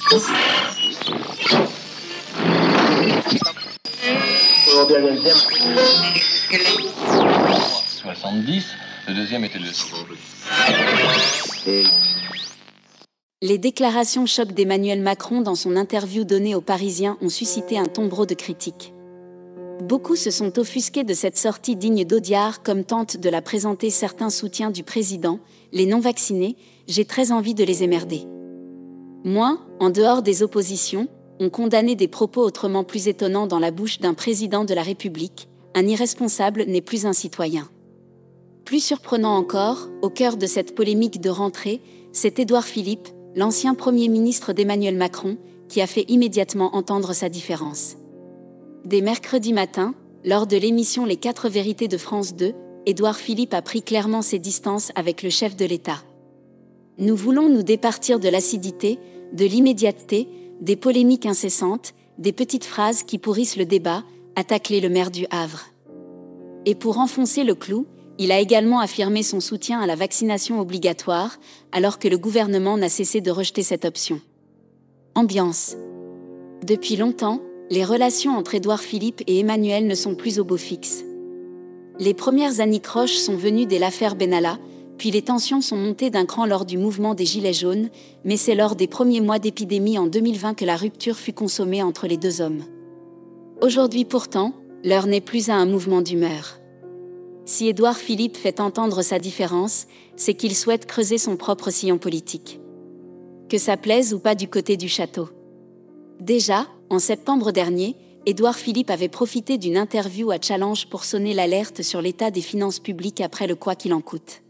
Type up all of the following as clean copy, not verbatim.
Le deuxième était le... Les déclarations choc d'Emmanuel Macron dans son interview donnée aux Parisiens ont suscité un tombereau de critiques. Beaucoup se sont offusqués de cette sortie digne d'Audiard comme tentent de la présenter certains soutiens du président, les non-vaccinés, j'ai très envie de les émerder. Moins, en dehors des oppositions, ont condamné des propos autrement plus étonnants dans la bouche d'un président de la République, un irresponsable n'est plus un citoyen. Plus surprenant encore, au cœur de cette polémique de rentrée, c'est Édouard Philippe, l'ancien Premier ministre d'Emmanuel Macron, qui a fait immédiatement entendre sa différence. Dès mercredi matin, lors de l'émission Les 4 vérités de France 2, Édouard Philippe a pris clairement ses distances avec le chef de l'État. Nous voulons nous départir de l'acidité, de l'immédiateté, des polémiques incessantes, des petites phrases qui pourrissent le débat, a taclé le maire du Havre. Et pour enfoncer le clou, il a également affirmé son soutien à la vaccination obligatoire, alors que le gouvernement n'a cessé de rejeter cette option. Ambiance. Depuis longtemps, les relations entre Édouard Philippe et Emmanuel ne sont plus au beau fixe. Les premières anicroches sont venues dès l'affaire Benalla, puis les tensions sont montées d'un cran lors du mouvement des Gilets jaunes, mais c'est lors des premiers mois d'épidémie en 2020 que la rupture fut consommée entre les deux hommes. Aujourd'hui pourtant, l'heure n'est plus à un mouvement d'humeur. Si Édouard Philippe fait entendre sa différence, c'est qu'il souhaite creuser son propre sillon politique. Que ça plaise ou pas du côté du château. Déjà, en septembre dernier, Édouard Philippe avait profité d'une interview à Challenge pour sonner l'alerte sur l'état des finances publiques après le quoi qu'il en coûte.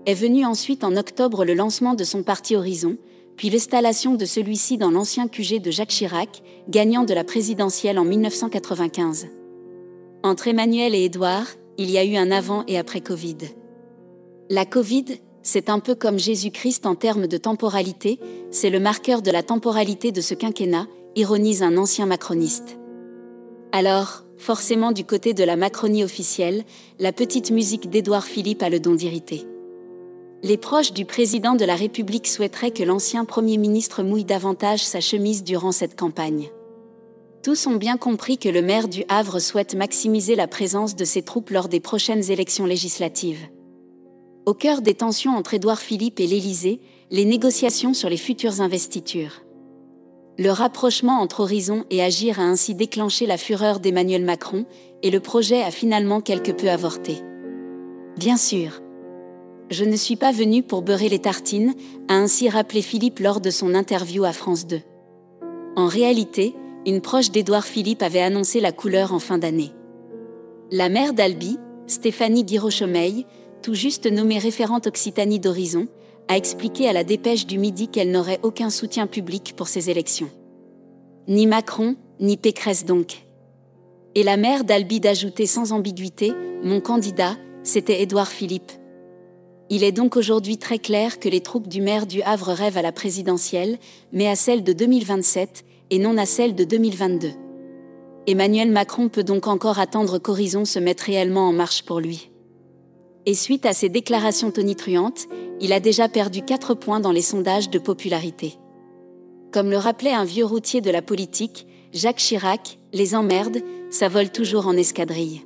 Est venu ensuite en octobre le lancement de son parti Horizon, puis l'installation de celui-ci dans l'ancien QG de Jacques Chirac, gagnant de la présidentielle en 1995. Entre Emmanuel et Édouard, il y a eu un avant et après Covid. La Covid, c'est un peu comme Jésus-Christ en termes de temporalité, c'est le marqueur de la temporalité de ce quinquennat, ironise un ancien macroniste. Alors, forcément du côté de la Macronie officielle, la petite musique d'Édouard Philippe a le don d'irriter. Les proches du président de la République souhaiteraient que l'ancien Premier ministre mouille davantage sa chemise durant cette campagne. Tous ont bien compris que le maire du Havre souhaite maximiser la présence de ses troupes lors des prochaines élections législatives. Au cœur des tensions entre Édouard Philippe et l'Élysée, les négociations sur les futures investitures. Le rapprochement entre Horizon et Agir a ainsi déclenché la fureur d'Emmanuel Macron, et le projet a finalement quelque peu avorté. Bien sûr. Je ne suis pas venu pour beurrer les tartines, a ainsi rappelé Philippe lors de son interview à France 2. En réalité, une proche d'Édouard Philippe avait annoncé la couleur en fin d'année. La maire d'Albi, Stéphanie Guiraud-Chomeil, tout juste nommée référente Occitanie d'Horizon, a expliqué à la Dépêche du Midi qu'elle n'aurait aucun soutien public pour ces élections. Ni Macron, ni Pécresse donc. Et la maire d'Albi d'ajouter sans ambiguïté, mon candidat, c'était Édouard Philippe. Il est donc aujourd'hui très clair que les troupes du maire du Havre rêvent à la présidentielle, mais à celle de 2027, et non à celle de 2022. Emmanuel Macron peut donc encore attendre qu'Horizon se mette réellement en marche pour lui. Et suite à ses déclarations tonitruantes, il a déjà perdu 4 points dans les sondages de popularité. Comme le rappelait un vieux routier de la politique, Jacques Chirac, les emmerdes, ça vole toujours en escadrille.